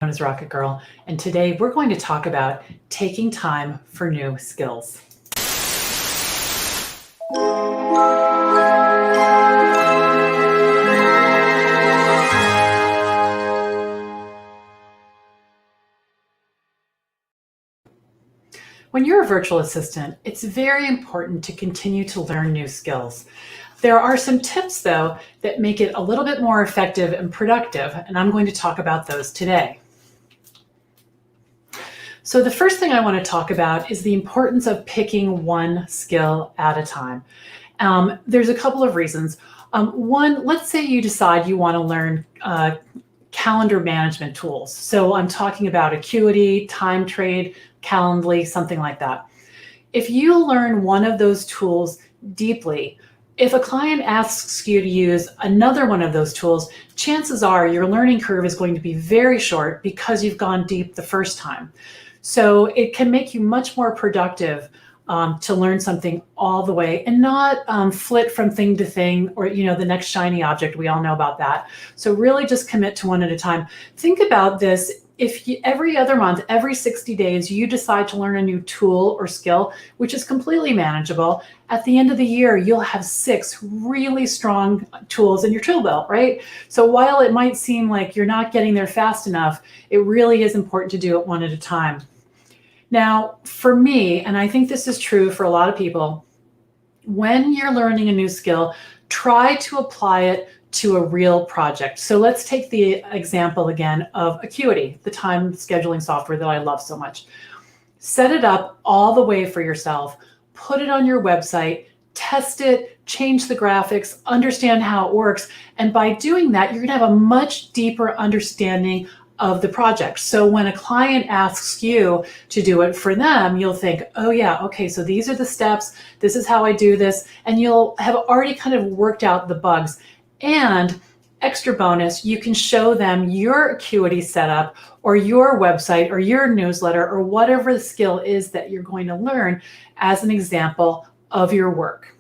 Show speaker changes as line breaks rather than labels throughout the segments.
Known as Rocket Girl, and today we're going to talk about taking time for new skills. When you're a virtual assistant, it's very important to continue to learn new skills. There are some tips, though, that make it a little bit more effective and productive, and I'm going to talk about those today. So the first thing I want to talk about is the importance of picking one skill at a time. There's a couple of reasons. One, let's say you decide you want to learn calendar management tools. So I'm talking about Acuity, Time Trade, Calendly, something like that. If you learn one of those tools deeply, if a client asks you to use another one of those tools, chances are your learning curve is going to be very short because you've gone deep the first time. So it can make you much more productive to learn something all the way and not flit from thing to thing or, the next shiny object. We all know about that. So really just commit to one at a time. Think about this. If every other month, every 60 days, you decide to learn a new tool or skill, which is completely manageable, at the end of the year, you'll have 6 really strong tools in your tool belt, right? So while it might seem like you're not getting there fast enough, it really is important to do it one at a time. Now, for me, and I think this is true for a lot of people, when you're learning a new skill, try to apply it to a real project. So let's take the example again of Acuity, the time scheduling software that I love so much. Set it up all the way for yourself, put it on your website, test it, change the graphics, understand how it works. And by doing that, you're gonna have a much deeper understanding of the project. So when a client asks you to do it for them, you'll think, oh yeah, okay, so these are the steps, this is how I do this, and you'll have already kind of worked out the bugs. And extra bonus, you can show them your Acuity setup or your website or your newsletter or whatever the skill is that you're going to learn as an example of your work.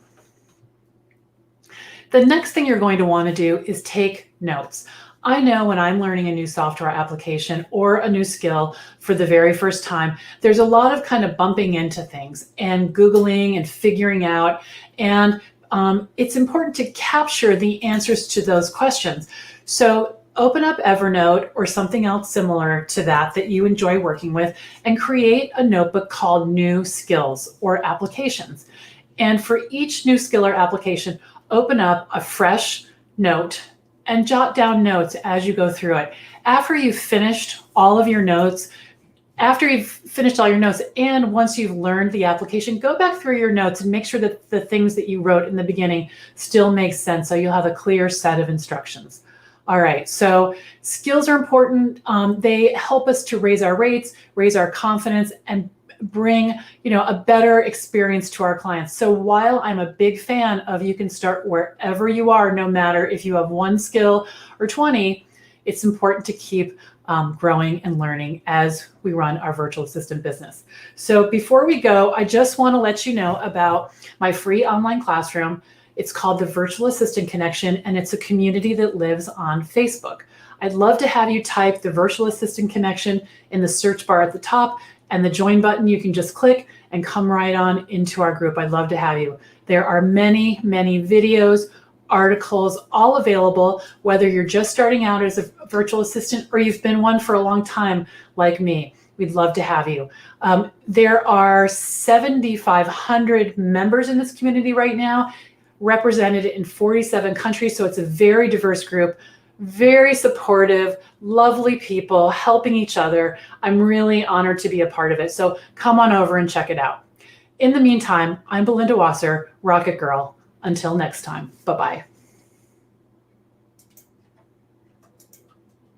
The next thing you're going to want to do is take notes. I know when I'm learning a new software application or a new skill for the very first time, there's a lot of kind of bumping into things and Googling and figuring out, and it's important to capture the answers to those questions. So open up Evernote or something else similar to that you enjoy working with and create a notebook called New Skills or Applications. And for each new skill or application, open up a fresh note and jot down notes as you go through it. After you've finished all of your notes, and once you've learned the application, go back through your notes and make sure that the things that you wrote in the beginning still make sense, so you'll have a clear set of instructions. All right, so skills are important. They help us to raise our rates, raise our confidence, and bring a better experience to our clients. So while I'm a big fan of you can start wherever you are, no matter if you have 1 skill or 20, it's important to keep growing and learning as we run our virtual assistant business. So before we go, I just want to let you know about my free online classroom. It's called the Virtual Assistant Connection, and it's a community that lives on Facebook. I'd love to have you type the Virtual Assistant Connection in the search bar at the top, and the join button you can just click and come right on into our group. I'd love to have you. There are many, many videos, articles, all available, whether you're just starting out as a virtual assistant or you've been one for a long time like me. We'd love to have you. There are 7,500 members in this community right now, represented in 47 countries, so it's a very diverse group, very supportive, lovely people helping each other. I'm really honored to be a part of it, so come on over and check it out. In the meantime, I'm Belinda Wasser, Rocket Girl. Until next time, bye-bye.